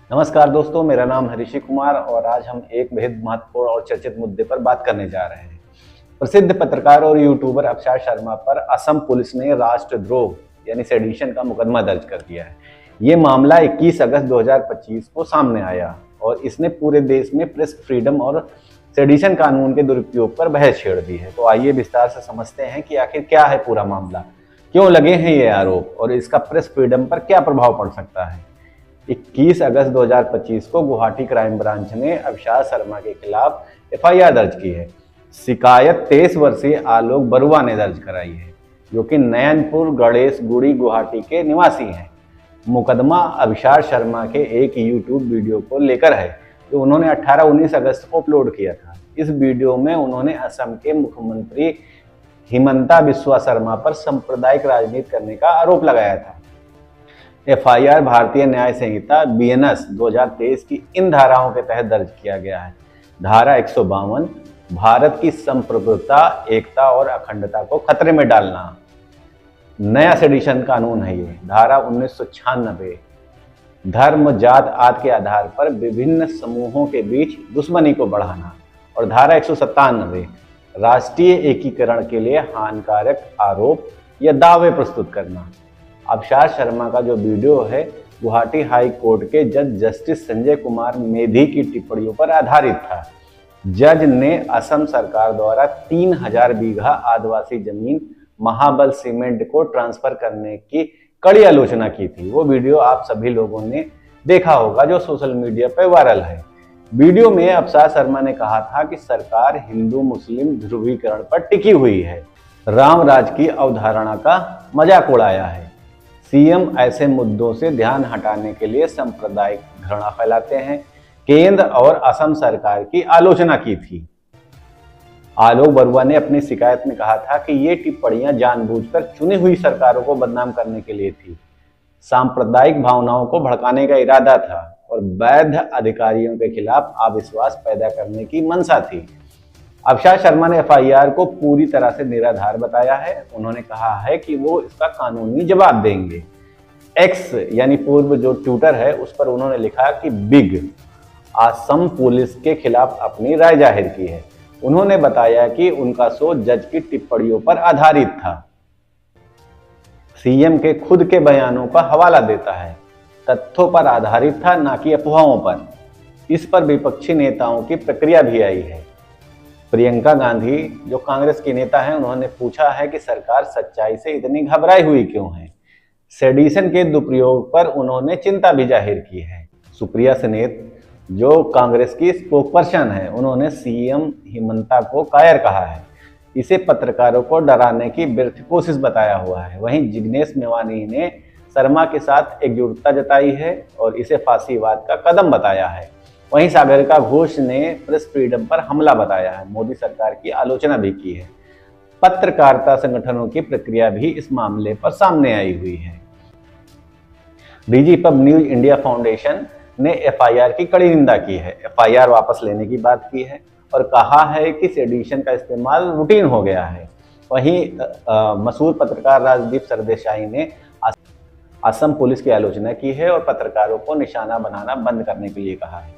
नमस्कार दोस्तों, मेरा नाम है ऋषि कुमार और आज हम एक बेहद महत्वपूर्ण और चर्चित मुद्दे पर बात करने जा रहे हैं। प्रसिद्ध पत्रकार और यूट्यूबर अवसाद शर्मा पर असम पुलिस ने राष्ट्रद्रोह यानी सेडिशन का मुकदमा दर्ज कर दिया है। ये मामला 21 अगस्त 2025 को सामने आया और इसने पूरे देश में प्रेस फ्रीडम और सेडिशन कानून के दुरुपयोग पर बहस छेड़ दी है। तो आइए विस्तार से समझते हैं कि आखिर क्या है पूरा मामला, क्यों लगे हैं ये आरोप और इसका प्रेस फ्रीडम पर क्या प्रभाव पड़ सकता है। 21 अगस्त 2025 को गुवाहाटी क्राइम ब्रांच ने अवसाद शर्मा के खिलाफ एफआईआर दर्ज की है। शिकायत 23 वर्षीय आलोक बरुआ ने दर्ज कराई है, जो कि नयनपुर गणेश गुड़ी गुवाहाटी के निवासी हैं। मुकदमा अवसाद शर्मा के एक यूट्यूब वीडियो को लेकर है, जो उन्होंने 18-19 अगस्त को अपलोड किया था। इस वीडियो में उन्होंने असम के मुख्यमंत्री हिमंता बिस्वा शर्मा पर सांप्रदायिक राजनीति करने का आरोप लगाया था। एफआईआर भारतीय न्याय संहिता बीएनएस 2023 की इन धाराओं के तहत दर्ज किया गया है। धारा 152 भारत की संप्रभुता, एकता और अखंडता को खतरे में डालना नया सेडिशन कानून है। ये धारा 1996 धर्म, जात, आदि के आधार पर विभिन्न समूहों के बीच दुश्मनी को बढ़ाना और धारा 197 राष्ट्रीय एकीकरण के लिए हानिकारक आरोप या दावे प्रस्तुत करना। अवसाद शर्मा का जो वीडियो है गुवाहाटी हाई कोर्ट के जज जस्टिस संजय कुमार मेधी की टिप्पणियों पर आधारित था। जज ने असम सरकार द्वारा 3000 बीघा आदिवासी जमीन महाबल सीमेंट को ट्रांसफर करने की कड़ी आलोचना की थी। वो वीडियो आप सभी लोगों ने देखा होगा, जो सोशल मीडिया पर वायरल है। वीडियो में अवसाद शर्मा ने कहा था कि सरकार हिंदू मुस्लिम ध्रुवीकरण पर टिकी हुई है, राम राज की अवधारणा का मजाक उड़ाया है। सीएम ऐसे मुद्दों से ध्यान हटाने के लिए सांप्रदायिक घृणा फैलाते हैं। केंद्र और असम सरकार की आलोचना की थी। आलोक बरुआ ने अपनी शिकायत में कहा था कि ये टिप्पणियां जानबूझकर चुनी हुई सरकारों को बदनाम करने के लिए थी, सांप्रदायिक भावनाओं को भड़काने का इरादा था और वैध अधिकारियों के खिलाफ अविश्वास पैदा करने की मंशा थी। अवसाद शर्मा ने एफआईआर को पूरी तरह से निराधार बताया है। उन्होंने कहा है कि वो इसका कानूनी जवाब देंगे। एक्स यानी पूर्व जो ट्विटर है, उस पर उन्होंने लिखा कि बिग असम पुलिस के खिलाफ अपनी राय जाहिर की है। उन्होंने बताया कि उनका शो जज की टिप्पणियों पर आधारित था, सीएम के खुद के बयानों का हवाला देता है, तथ्यों पर आधारित था, ना कि अफवाहों पर। इस पर विपक्षी नेताओं की प्रतिक्रिया भी आई है। प्रियंका गांधी जो कांग्रेस की नेता हैं, उन्होंने पूछा है कि सरकार सच्चाई से इतनी घबराई हुई क्यों है। सेडिशन के दुरुपयोग पर उन्होंने चिंता भी जाहिर की है। सुप्रिया सनेत जो कांग्रेस की स्पोकपर्सन है, उन्होंने सीएम हिमंता को कायर कहा है। इसे पत्रकारों को डराने की व्यर्थ कोशिश बताया हुआ है। वहीं जिग्नेश मेवानी ने शर्मा के साथ एकजुटता जताई है और इसे फांसीवाद का कदम बताया है। वहीं सागरिका घोष ने प्रेस फ्रीडम पर हमला बताया है। मोदी सरकार की आलोचना भी की है। पत्रकारिता संगठनों की प्रक्रिया भी इस मामले पर सामने आई हुई है। डीजीपब न्यूज इंडिया फाउंडेशन ने एफआईआर की कड़ी निंदा की है, एफआईआर वापस लेने की बात की है और कहा है कि सेडिशन का इस्तेमाल रूटीन हो गया है। वहीं मशहूर पत्रकार राजदीप सरदेसाई ने असम पुलिस की आलोचना की है और पत्रकारों को निशाना बनाना बंद करने के लिए कहा है।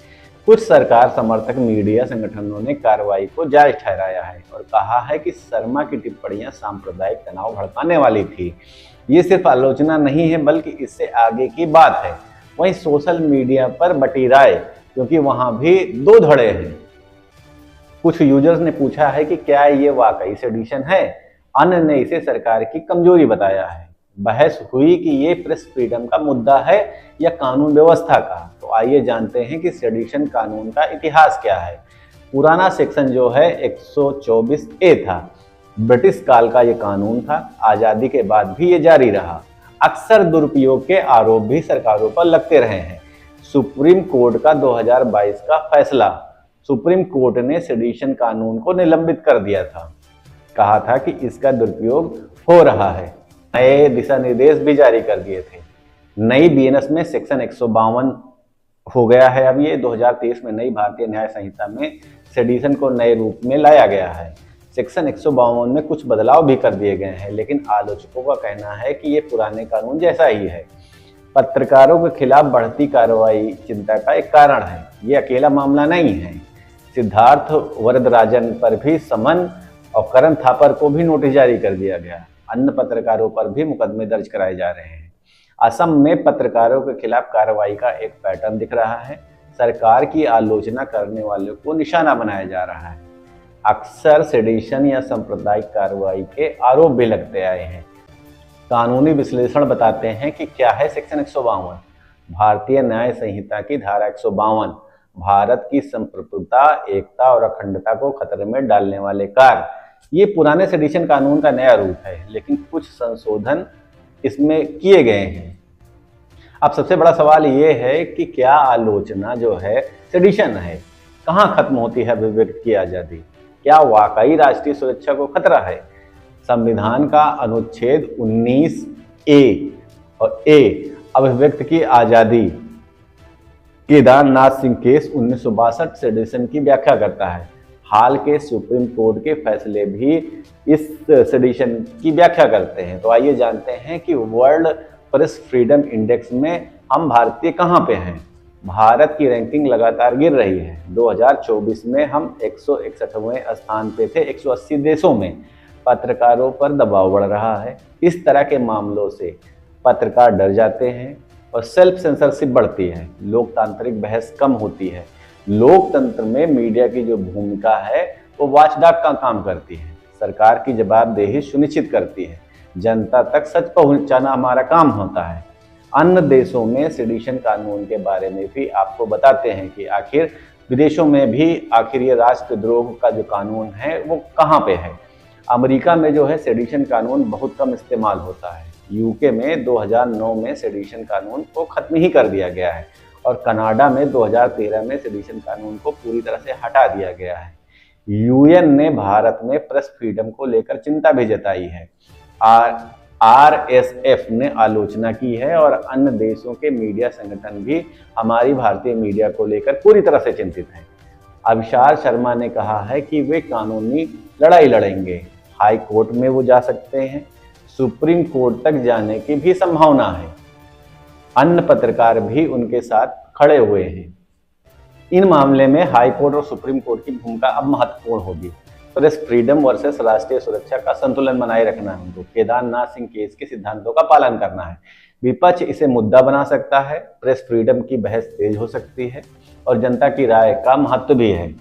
कुछ सरकार समर्थक मीडिया संगठनों ने कार्रवाई को जायज ठहराया है और कहा है कि शर्मा की टिप्पणियां सांप्रदायिक तनाव भड़काने वाली थी। ये सिर्फ आलोचना नहीं है, बल्कि इससे आगे की बात है। वहीं सोशल मीडिया पर बटी राय, क्योंकि वहां भी दो धड़े हैं। कुछ यूजर्स ने पूछा है कि क्या ये वाकई सेडिशन है, अन्य ने इसे सरकार की कमजोरी बताया है। बहस हुई कि ये प्रेस फ्रीडम का मुद्दा है या कानून व्यवस्था का। तो आइए जानते हैं कि सेडिशन कानून का इतिहास क्या है। पुराना सेक्शन जो है 124A था, ब्रिटिश काल का ये कानून था। आजादी के बाद भी ये जारी रहा। अक्सर दुरुपयोग के आरोप भी सरकारों पर लगते रहे हैं। सुप्रीम कोर्ट का 2022 का फैसला, सुप्रीम कोर्ट ने सेडिशन कानून को निलंबित कर दिया था। कहा था कि इसका दुरुपयोग हो रहा है। नए दिशा निर्देश भी जारी कर दिए थे। नई बीएनएस में सेक्शन 152 हो गया है। अब ये 2023 में नई भारतीय न्याय संहिता में सेडिशन को नए रूप में लाया गया है। सेक्शन 152 में कुछ बदलाव भी कर दिए गए हैं, लेकिन आलोचकों का कहना है कि ये पुराने कानून जैसा ही है। पत्रकारों के खिलाफ बढ़ती कार्रवाई चिंता का एक कारण है। ये अकेला मामला नहीं है। सिद्धार्थ वरदराजन पर भी समन और करण थापर को भी नोटिस जारी कर दिया गया। अन्य पत्रकारों पर भी मुकदमे दर्ज कराए जा रहे हैं। असम में पत्रकारों के खिलाफ कार्रवाई का एक पैटर्न दिख रहा है। सरकार की आलोचना करने वालों को निशाना बनाया जा रहा है। अक्सर सेडिशन या सांप्रदायिक कार्रवाई के आरोप भी लगते आए हैं। कानूनी विश्लेषण बताते हैं कि क्या है सेक्शन 152। भारतीय न्याय संहिता की धारा 152 भारत की संप्रभुता, एकता और अखंडता को खतरे में डालने वाले कार्य। ये पुराने सेडिशन कानून का नया रूप है, लेकिन कुछ संशोधन इसमें किए गए हैं। अब सबसे बड़ा सवाल ये है कि क्या आलोचना जो है सेडिशन है? कहाँ खत्म होती है अभिव्यक्ति की आजादी? क्या वाकई राष्ट्रीय सुरक्षा को खतरा है? संविधान का अनुच्छेद 19A और A अभिव्यक्ति की आजादी केदारनाथ सिंह केस 1962 सेडिशन की व्याख्या करता है। हाल के सुप्रीम कोर्ट के फैसले भी इस सेडिशन की व्याख्या करते हैं। तो आइए जानते हैं कि वर्ल्ड प्रेस फ्रीडम इंडेक्स में हम भारतीय कहां पे हैं। भारत की रैंकिंग लगातार गिर रही है। 2024 में हम 161वें स्थान पे थे। 180 देशों में पत्रकारों पर दबाव बढ़ रहा है। इस तरह के मामलों से पत्रकार डर जाते हैं और सेल्फ सेंसरशिप बढ़ती है। लोकतांत्रिक बहस कम होती है। लोकतंत्र में मीडिया की जो भूमिका है वो वॉचडॉग का काम करती है। सरकार की जवाबदेही सुनिश्चित करती है। जनता तक सच पहुंचाना हमारा काम होता है। अन्य देशों में सेडिशन कानून के बारे में भी आपको बताते हैं कि आखिर विदेशों में भी आखिर ये राष्ट्रद्रोह का जो कानून है वो कहाँ पे है। अमेरिका में जो है सेडिशन कानून बहुत कम इस्तेमाल होता है। यूके में 2009 में सेडिशन कानून को खत्म ही कर दिया गया है और कनाडा में 2013 में सेडिशन कानून को पूरी तरह से हटा दिया गया है। यूएन ने भारत में प्रेस फ्रीडम को लेकर चिंता भी जताई है। आरएसएफ ने आलोचना की है और अन्य देशों के मीडिया संगठन भी हमारी भारतीय मीडिया को लेकर पूरी तरह से चिंतित हैं। अभिषार शर्मा ने कहा है कि वे कानूनी लड़ाई लड़ेंगे। हाई कोर्ट में वो जा सकते हैं। सुप्रीम कोर्ट तक जाने की भी संभावना है। अन्य पत्रकार भी उनके साथ खड़े हुए हैं। इन मामले में हाई कोर्ट और सुप्रीम कोर्ट की भूमिका अब महत्वपूर्ण होगी। प्रेस फ्रीडम वर्सेस राष्ट्रीय सुरक्षा का संतुलन बनाए रखना है उनको। केदारनाथ सिंह केस के सिद्धांतों का पालन करना है। विपक्ष इसे मुद्दा बना सकता है। प्रेस फ्रीडम की बहस तेज हो सकती है और जनता की राय का महत्व भी है।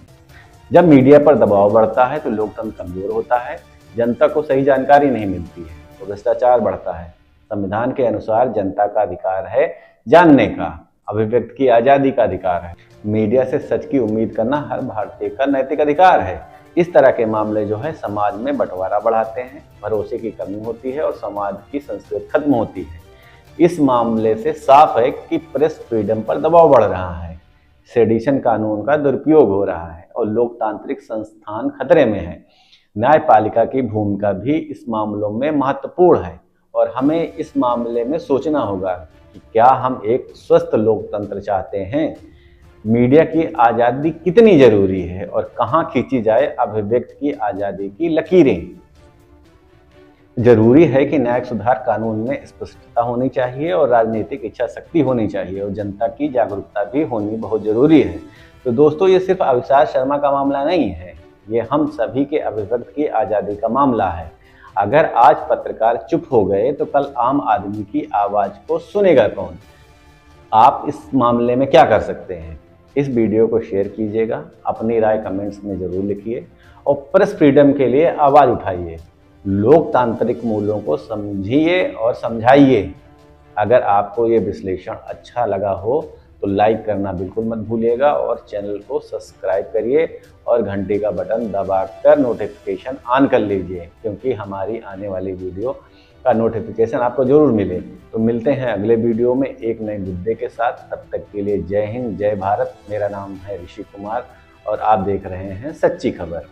जब मीडिया पर दबाव बढ़ता है तो लोकतंत्र कमजोर होता है। जनता को सही जानकारी नहीं मिलती है तो भ्रष्टाचार बढ़ता है। संविधान के अनुसार जनता का अधिकार है जानने का, अभिव्यक्ति की आजादी का अधिकार है। मीडिया से सच की उम्मीद करना हर भारतीय का नैतिक अधिकार है। इस तरह के मामले जो है समाज में बंटवारा बढ़ाते हैं, भरोसे की कमी होती है और समाज की संस्कृति खत्म होती है। इस मामले से साफ है कि प्रेस फ्रीडम पर दबाव बढ़ रहा है। सेडिशन कानून का दुरुपयोग हो रहा है और लोकतांत्रिक संस्थान खतरे में है। न्यायपालिका की भूमिका भी इस मामलों में महत्वपूर्ण है और हमें इस मामले में सोचना होगा कि क्या हम एक स्वस्थ लोकतंत्र चाहते हैं। मीडिया की आज़ादी कितनी जरूरी है और कहाँ खींची जाए अभिव्यक्ति की आज़ादी की लकीरें। जरूरी है कि न्यायिक सुधार कानून में स्पष्टता होनी चाहिए और राजनीतिक इच्छा शक्ति होनी चाहिए और जनता की जागरूकता भी होनी बहुत जरूरी है। तो दोस्तों, ये सिर्फ अभिषार शर्मा का मामला नहीं है, ये हम सभी के अभिव्यक्ति की आज़ादी का मामला है। अगर आज पत्रकार चुप हो गए तो कल आम आदमी की आवाज़ को सुनेगा कौन। आप इस मामले में क्या कर सकते हैं? इस वीडियो को शेयर कीजिएगा, अपनी राय कमेंट्स में ज़रूर लिखिए और प्रेस फ्रीडम के लिए आवाज़ उठाइए। लोकतांत्रिक मूल्यों को समझिए और समझाइए। अगर आपको ये विश्लेषण अच्छा लगा हो तो लाइक करना बिल्कुल मत भूलिएगा और चैनल को सब्सक्राइब करिए और घंटी का बटन दबाकर नोटिफिकेशन ऑन कर लीजिए, क्योंकि हमारी आने वाली वीडियो का नोटिफिकेशन आपको जरूर मिले। तो मिलते हैं अगले वीडियो में एक नए मुद्दे के साथ। तब तक के लिए जय हिंद, जय भारत। मेरा नाम है ऋषि कुमार और आप देख रहे हैं सच्ची खबर।